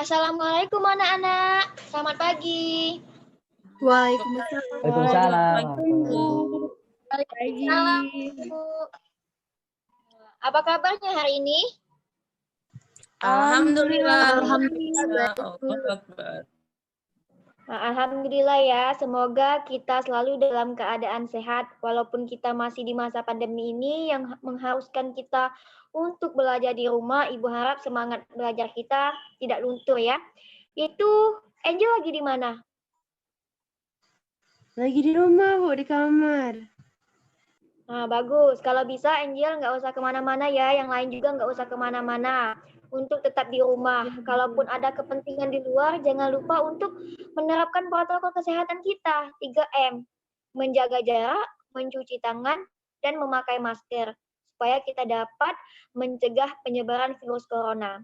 Assalamualaikum anak-anak. Selamat pagi. Waalaikumsalam. Waalaikumsalam. Waalaikumsalam, Bu. Apa kabarnya hari ini? Alhamdulillah. Alhamdulillah ya. Semoga kita selalu dalam keadaan sehat walaupun kita masih di masa pandemi ini yang mengharuskan kita untuk belajar di rumah. Ibu harap semangat belajar kita tidak luntur ya. Itu Angel lagi di mana? Lagi di rumah, Bu, di kamar. Nah, bagus. Kalau bisa Angel nggak usah kemana-mana ya. Yang lain juga nggak usah kemana-mana. Untuk tetap di rumah. Kalaupun ada kepentingan di luar, jangan lupa untuk menerapkan protokol kesehatan kita. 3M. Menjaga jarak, mencuci tangan, dan memakai masker. Supaya kita dapat mencegah penyebaran virus corona.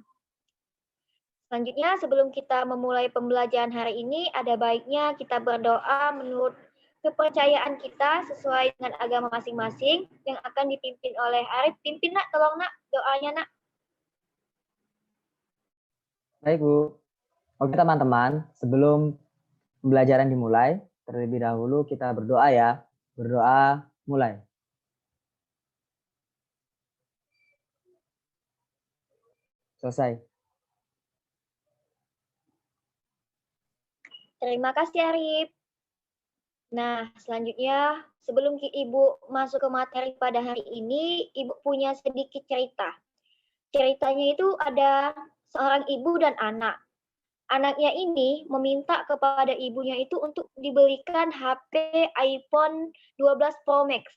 Selanjutnya, sebelum kita memulai pembelajaran hari ini, ada baiknya kita berdoa menurut kepercayaan kita sesuai dengan agama masing-masing yang akan dipimpin oleh Arif. Pimpin nak, tolong nak, doanya nak. Baik, Bu. Oke, teman-teman, sebelum pembelajaran dimulai, terlebih dahulu kita berdoa ya. Berdoa mulai. Selesai. Terima kasih Arif. Nah, selanjutnya sebelum Ibu masuk ke materi pada hari ini, Ibu punya sedikit cerita. Ceritanya itu ada seorang ibu dan anak. Anaknya ini meminta kepada ibunya itu untuk dibelikan HP iPhone 12 Pro Max.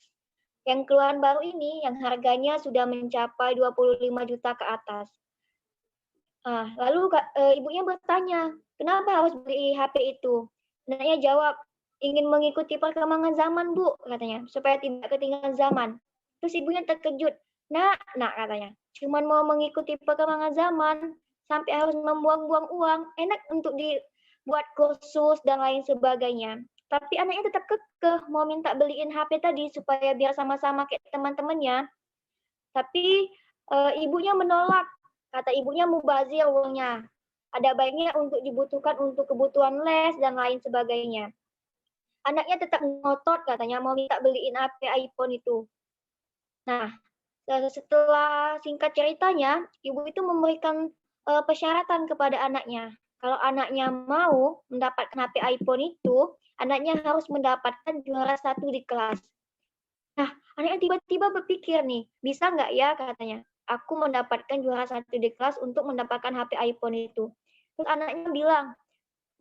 Yang keluaran baru ini yang harganya sudah mencapai 25 juta ke atas. Lalu ibunya bertanya, kenapa harus beli HP itu? Anaknya jawab, ingin mengikuti perkembangan zaman, Bu, katanya, supaya tidak ketinggalan zaman. Terus ibunya terkejut, nak katanya, cuman mau mengikuti perkembangan zaman, sampai harus membuang-buang uang, enak untuk dibuat kursus dan lain sebagainya. Tapi anaknya tetap kekeh mau minta beliin HP tadi supaya biar sama-sama kayak teman-temannya. Tapi ibunya menolak, kata ibunya mubazir uangnya. Ada baiknya untuk dibutuhkan untuk kebutuhan les dan lain sebagainya. Anaknya tetap ngotot katanya mau minta beliin HP iPhone itu. Nah, setelah singkat ceritanya, ibu itu memberikan persyaratan kepada anaknya. Kalau anaknya mau mendapatkan HP iPhone itu, anaknya harus mendapatkan juara 1 di kelas. Nah, anaknya tiba-tiba berpikir nih, bisa nggak ya katanya, aku mendapatkan juara 1 di kelas untuk mendapatkan HP iPhone itu. Terus anaknya bilang,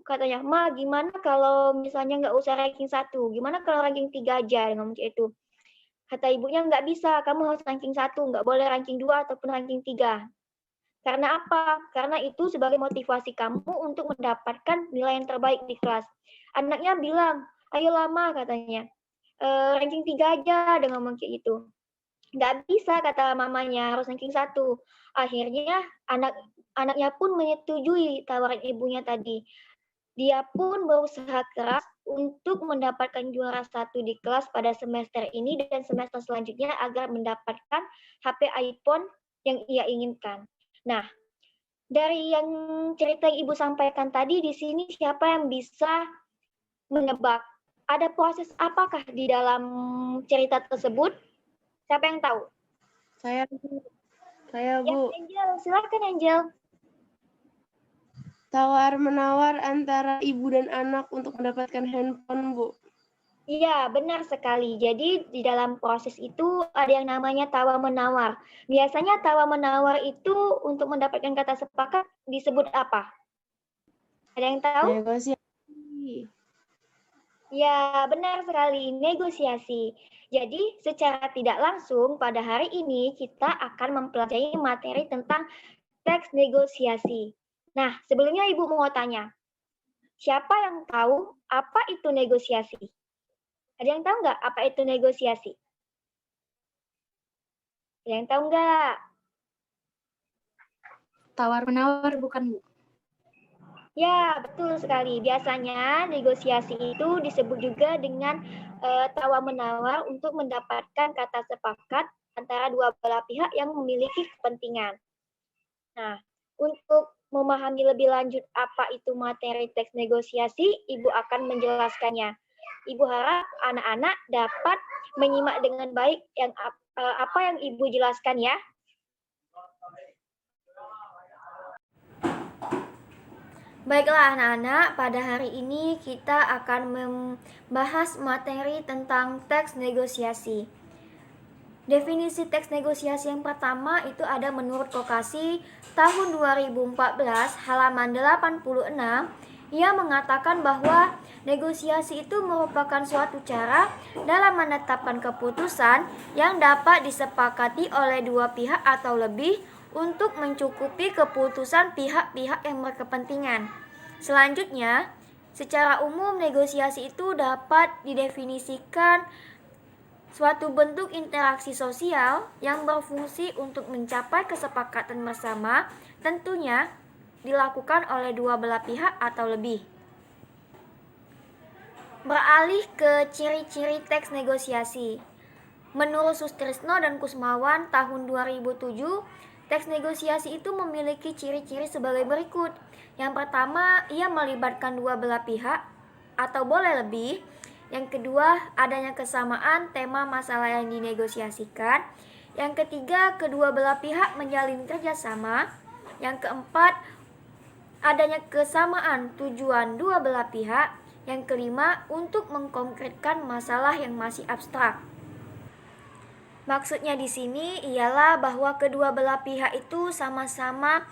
katanya, Ma, gimana kalau misalnya nggak usah ranking 1, gimana kalau ranking 3 aja, ngomong itu. Kata ibunya, nggak bisa, kamu harus ranking 1, nggak boleh ranking 2 ataupun ranking 3. Karena apa? Karena itu sebagai motivasi kamu untuk mendapatkan nilai yang terbaik di kelas. Anaknya bilang, ayo lama katanya, ranking 3 aja, dengan ngomong kayak gitu. Nggak bisa, kata mamanya, harus ranking 1. Akhirnya anaknya pun menyetujui tawaran ibunya tadi. Dia pun berusaha keras untuk mendapatkan juara 1 di kelas pada semester ini dan semester selanjutnya agar mendapatkan HP iPhone yang ia inginkan. Nah, dari yang cerita yang Ibu sampaikan tadi, di sini siapa yang bisa menebak ada proses apakah di dalam cerita tersebut? Siapa yang tahu? Saya, Ya, Bu. Angel, silakan Angel. Tawar-menawar antara ibu dan anak untuk mendapatkan handphone, Bu. Iya, benar sekali. Jadi di dalam proses itu ada yang namanya tawar-menawar. Biasanya tawar-menawar itu untuk mendapatkan kata sepakat disebut apa? Ada yang tahu? Negosiasi. Ya, benar sekali. Negosiasi. Jadi secara tidak langsung pada hari ini kita akan mempelajari materi tentang teks negosiasi. Nah, sebelumnya Ibu mau tanya, siapa yang tahu apa itu negosiasi? Ada yang tahu nggak apa itu negosiasi? Ada yang tahu nggak? Tawar-menawar bukan, Bu? Ya, betul sekali. Biasanya negosiasi itu disebut juga dengan tawar-menawar untuk mendapatkan kata sepakat antara dua belah pihak yang memiliki kepentingan. Nah, untuk memahami lebih lanjut apa itu materi teks negosiasi, Ibu akan menjelaskannya. Ibu harap anak-anak dapat menyimak dengan baik apa yang Ibu jelaskan ya. Baiklah anak-anak, pada hari ini kita akan membahas materi tentang teks negosiasi. Definisi teks negosiasi yang pertama itu ada menurut Kokasi tahun 2014 halaman 86. Ia mengatakan bahwa negosiasi itu merupakan suatu cara dalam menetapkan keputusan yang dapat disepakati oleh dua pihak atau lebih untuk mencukupi keputusan pihak-pihak yang berkepentingan. Selanjutnya, secara umum negosiasi itu dapat didefinisikan suatu bentuk interaksi sosial yang berfungsi untuk mencapai kesepakatan bersama, tentunya dilakukan oleh dua belah pihak atau lebih. Beralih ke ciri-ciri teks negosiasi. Menurut Sustrisno dan Kusmawan tahun 2007, teks negosiasi itu memiliki ciri-ciri sebagai berikut. Yang pertama, ia melibatkan dua belah pihak atau boleh lebih. Yang kedua, adanya kesamaan tema masalah yang dinegosiasikan. Yang ketiga, kedua belah pihak menjalin kerjasama. Yang keempat, adanya kesamaan tujuan dua belah pihak. Yang kelima, untuk mengkonkretkan masalah yang masih abstrak. Maksudnya di sini ialah bahwa kedua belah pihak itu sama-sama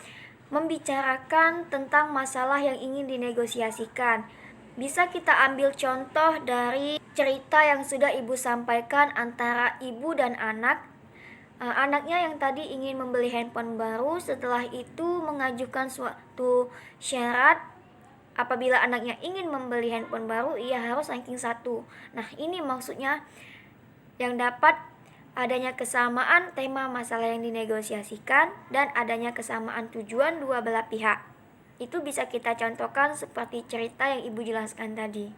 membicarakan tentang masalah yang ingin dinegosiasikan. Bisa kita ambil contoh dari cerita yang sudah Ibu sampaikan antara ibu dan anak. Anaknya yang tadi ingin membeli handphone baru, setelah itu mengajukan suatu syarat. Apabila anaknya ingin membeli handphone baru, ia harus ranking 1. Nah, ini maksudnya yang dapat adanya kesamaan tema masalah yang dinegosiasikan dan adanya kesamaan tujuan dua belah pihak. Itu bisa kita contohkan seperti cerita yang Ibu jelaskan tadi.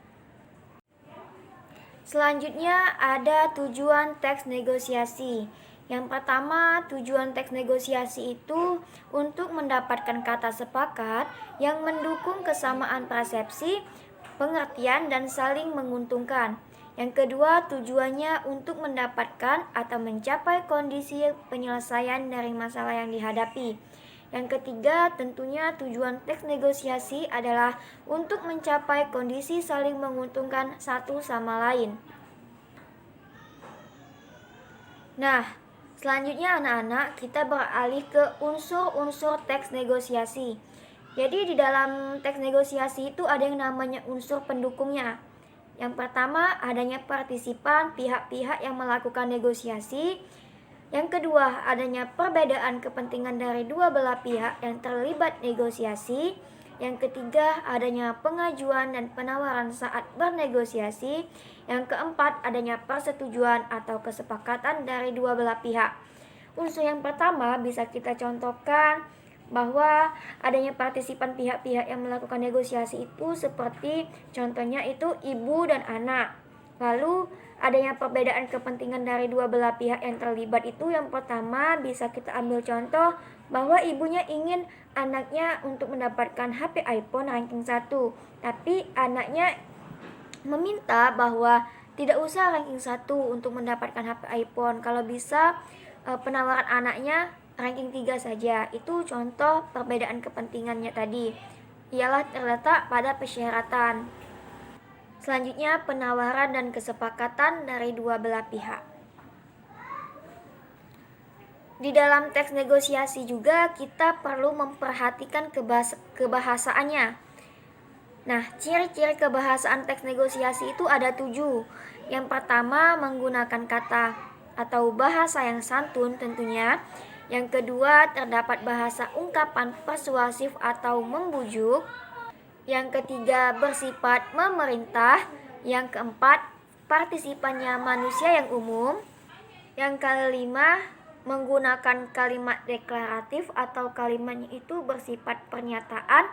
Selanjutnya ada tujuan teks negosiasi. Yang pertama, tujuan teks negosiasi itu untuk mendapatkan kata sepakat yang mendukung kesamaan persepsi, pengertian, dan saling menguntungkan. Yang kedua, tujuannya untuk mendapatkan atau mencapai kondisi penyelesaian dari masalah yang dihadapi. Yang ketiga, tentunya tujuan teks negosiasi adalah untuk mencapai kondisi saling menguntungkan satu sama lain. Nah, selanjutnya anak-anak, kita beralih ke unsur-unsur teks negosiasi. Jadi di dalam teks negosiasi itu ada yang namanya unsur pendukungnya. Yang pertama, adanya partisipan pihak-pihak yang melakukan negosiasi. Yang kedua, adanya perbedaan kepentingan dari dua belah pihak yang terlibat negosiasi. Yang ketiga, adanya pengajuan dan penawaran saat bernegosiasi. Yang keempat, adanya persetujuan atau kesepakatan dari dua belah pihak. Unsur yang pertama bisa kita contohkan bahwa adanya partisipan pihak-pihak yang melakukan negosiasi itu seperti contohnya itu ibu dan anak. Lalu adanya perbedaan kepentingan dari dua belah pihak yang terlibat itu yang pertama bisa kita ambil contoh bahwa ibunya ingin anaknya untuk mendapatkan HP iPhone ranking 1, tapi anaknya meminta bahwa tidak usah ranking 1 untuk mendapatkan HP iPhone, kalau bisa penawaran anaknya ranking 3 saja. Itu contoh perbedaan kepentingannya tadi, ialah terletak pada persyaratan. Selanjutnya, penawaran dan kesepakatan dari dua belah pihak. Di dalam teks negosiasi juga kita perlu memperhatikan kebahasaannya. Nah, ciri-ciri kebahasaan teks negosiasi itu ada 7. Yang pertama, menggunakan kata atau bahasa yang santun tentunya. Yang kedua, terdapat bahasa ungkapan persuasif atau membujuk. Yang ketiga, bersifat memerintah. Yang keempat, partisipannya manusia yang umum. Yang kelima, menggunakan kalimat deklaratif atau kalimatnya itu bersifat pernyataan.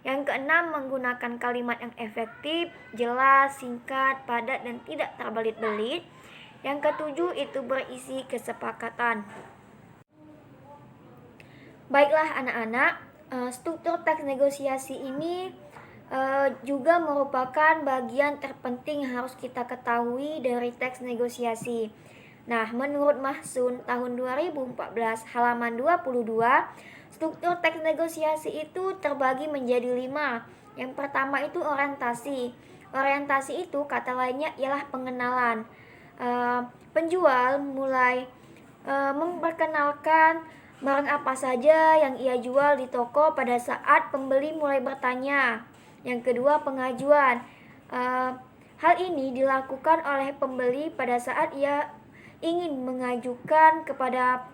Yang keenam, menggunakan kalimat yang efektif, jelas, singkat, padat, dan tidak terbelit-belit. Yang ketujuh, itu berisi kesepakatan. Baiklah anak-anak, struktur teks negosiasi ini juga merupakan bagian terpenting yang harus kita ketahui dari teks negosiasi. Nah, menurut Mahsun tahun 2014 halaman 22, struktur teks negosiasi itu terbagi menjadi 5. Yang pertama itu orientasi. Orientasi itu kata lainnya ialah pengenalan. Penjual mulai memperkenalkan barang apa saja yang ia jual di toko pada saat pembeli mulai bertanya. Yang kedua, pengajuan. Hal ini dilakukan oleh pembeli pada saat ia ingin mengajukan kepada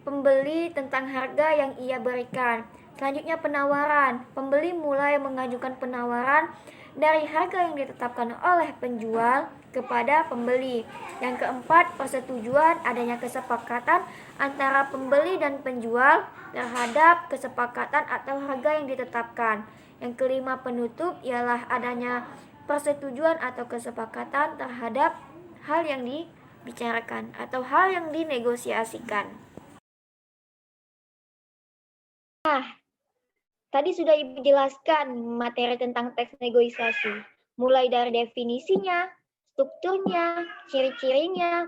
pembeli tentang harga yang ia berikan. Selanjutnya, penawaran. Pembeli mulai mengajukan penawaran dari harga yang ditetapkan oleh penjual kepada pembeli. Yang keempat, persetujuan, adanya kesepakatan antara pembeli dan penjual terhadap kesepakatan atau harga yang ditetapkan. Yang kelima, penutup, ialah adanya persetujuan atau kesepakatan terhadap hal yang dibicarakan atau hal yang dinegosiasikan. Tadi sudah Ibu jelaskan materi tentang teks negosiasi, mulai dari definisinya, strukturnya, ciri-cirinya,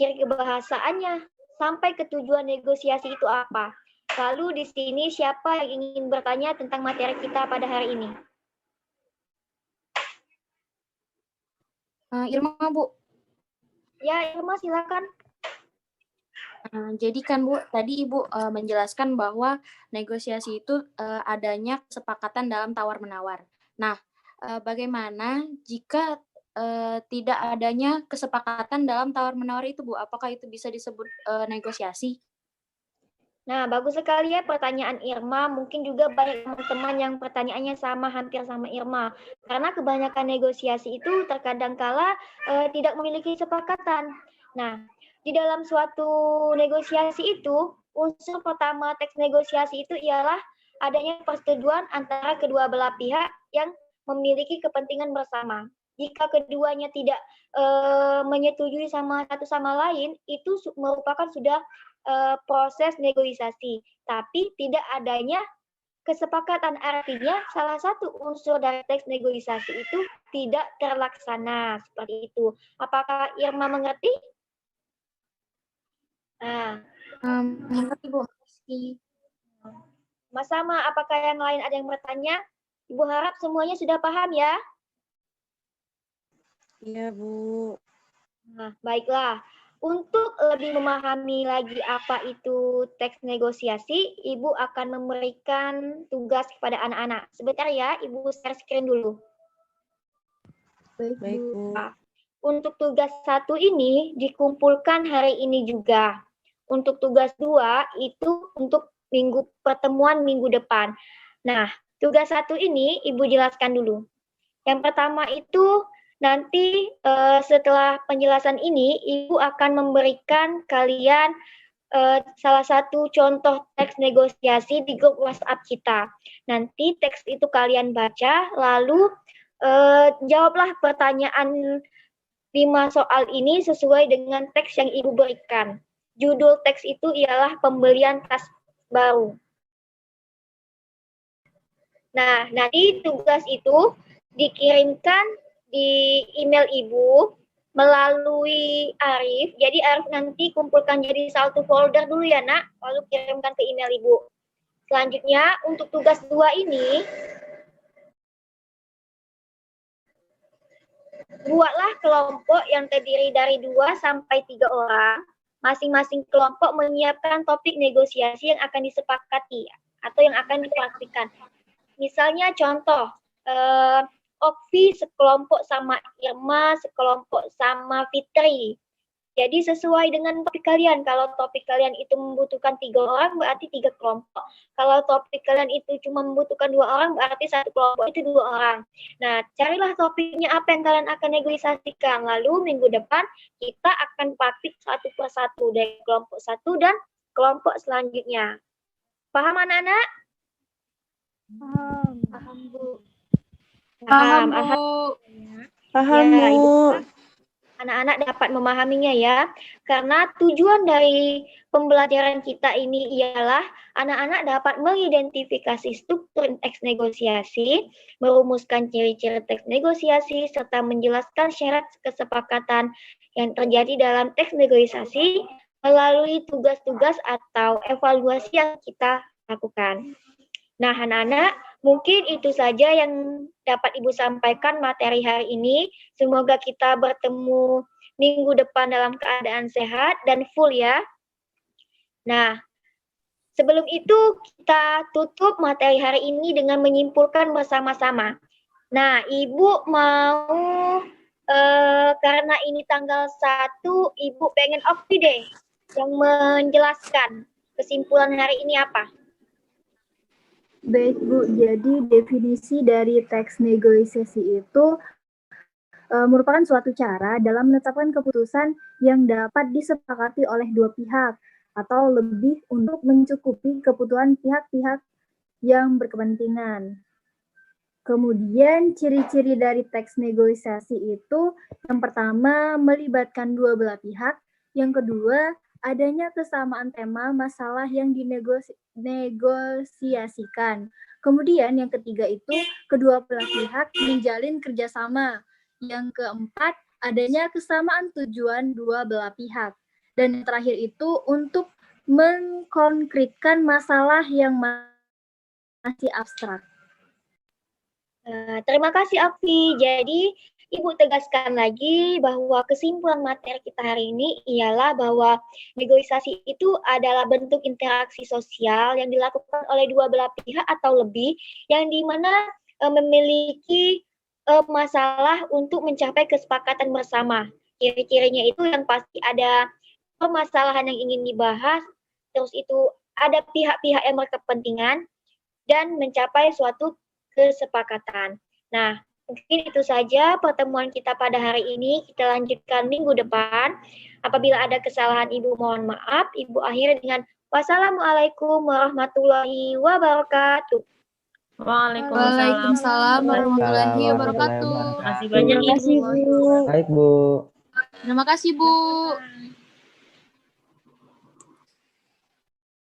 ciri kebahasaannya, sampai ke tujuan negosiasi itu apa. Lalu di sini siapa yang ingin bertanya tentang materi kita pada hari ini? Irma, Bu. Ya, Irma silakan. Jadi kan Bu, tadi Ibu menjelaskan bahwa negosiasi itu adanya kesepakatan dalam tawar-menawar. Nah, bagaimana jika tidak adanya kesepakatan dalam tawar-menawar itu, Bu? Apakah itu bisa disebut negosiasi? Nah, bagus sekali ya pertanyaan Irma. Mungkin juga banyak teman-teman yang pertanyaannya sama, hampir sama Irma. Karena kebanyakan negosiasi itu terkadang kala tidak memiliki kesepakatan. Nah, di dalam suatu negosiasi itu, unsur pertama teks negosiasi itu ialah adanya persetujuan antara kedua belah pihak yang memiliki kepentingan bersama. Jika keduanya tidak menyetujui sama satu sama lain, itu merupakan sudah proses negosiasi, tapi tidak adanya kesepakatan, artinya salah satu unsur dari teks negosiasi itu tidak terlaksana, seperti itu. Apakah Irma mengerti? Nah, Mengerti, Bu. Makasih. sama, apakah yang lain ada yang bertanya? Ibu harap semuanya sudah paham ya? Iya, Bu. Nah, baiklah. Untuk lebih memahami lagi apa itu teks negosiasi, Ibu akan memberikan tugas kepada anak-anak. Sebentar ya, Ibu share screen dulu. Baik, Bu. Untuk tugas 1 ini dikumpulkan hari ini juga. Untuk tugas 2 itu untuk pertemuan minggu depan. Nah, tugas 1 ini Ibu jelaskan dulu. Yang pertama itu nanti setelah penjelasan ini, Ibu akan memberikan kalian salah satu contoh teks negosiasi di grup WhatsApp kita. Nanti teks itu kalian baca, lalu jawablah pertanyaan 5 soal ini sesuai dengan teks yang Ibu berikan. Judul teks itu ialah pembelian tas baru. Nah, nanti tugas itu dikirimkan di email Ibu melalui Arif. Jadi Arif nanti kumpulkan jadi satu folder dulu ya, Nak, lalu kirimkan ke email Ibu. Selanjutnya, untuk tugas 2 ini, buatlah kelompok yang terdiri dari 2 sampai 3 orang. Masing-masing kelompok menyiapkan topik negosiasi yang akan disepakati atau yang akan dipraktikkan. Misalnya contoh, Okvi sekelompok sama Irma, sekelompok sama Fitri. Jadi sesuai dengan topik kalian. Kalau topik kalian itu membutuhkan 3 orang, berarti 3 kelompok. Kalau topik kalian itu cuma membutuhkan 2 orang, berarti satu kelompok itu 2 orang. Nah, carilah topiknya apa yang kalian akan negosiasikan. Lalu minggu depan kita akan praktik satu persatu dari kelompok 1 dan kelompok selanjutnya. Paham anak-anak? Paham, Bu. Paham, Paham, ya, Bu. anak-anak dapat memahaminya ya. Karena tujuan dari pembelajaran kita ini ialah anak-anak dapat mengidentifikasi struktur teks negosiasi, merumuskan ciri-ciri teks negosiasi, serta menjelaskan syarat kesepakatan yang terjadi dalam teks negosiasi melalui tugas-tugas atau evaluasi yang kita lakukan. Nah, anak-anak, mungkin itu saja yang dapat Ibu sampaikan materi hari ini. Semoga kita bertemu minggu depan dalam keadaan sehat dan full ya. Nah, sebelum itu kita tutup materi hari ini dengan menyimpulkan bersama-sama. Nah, Ibu mau karena ini tanggal 1, Ibu pengen Okti deh yang menjelaskan kesimpulan hari ini apa? Baik Bu, jadi definisi dari teks negosiasi itu merupakan suatu cara dalam menetapkan keputusan yang dapat disepakati oleh dua pihak atau lebih untuk mencukupi kebutuhan pihak-pihak yang berkepentingan. Kemudian ciri-ciri dari teks negosiasi itu yang pertama melibatkan dua belah pihak, yang kedua adanya kesamaan tema masalah yang dinegosiasikan. Kemudian yang ketiga itu kedua belah pihak menjalin kerjasama. Yang keempat adanya kesamaan tujuan dua belah pihak. Dan yang terakhir itu untuk mengkonkretkan masalah yang masih abstrak. Terima kasih Afi. Jadi Ibu tegaskan lagi bahwa kesimpulan materi kita hari ini ialah bahwa negosiasi itu adalah bentuk interaksi sosial yang dilakukan oleh dua belah pihak atau lebih yang dimana memiliki masalah untuk mencapai kesepakatan bersama. Ciri-cirinya itu yang pasti ada permasalahan yang ingin dibahas, terus itu ada pihak-pihak yang berkepentingan dan mencapai suatu kesepakatan. Nah, mungkin itu saja pertemuan kita pada hari ini. Kita lanjutkan minggu depan. Apabila ada kesalahan Ibu mohon maaf. Ibu akhiri dengan wassalamualaikum warahmatullahi wabarakatuh. Waalaikumsalam warahmatullahi wabarakatuh. Terima Terima kasih banyak Ibu. Baik, Bu. Terima kasih Bu.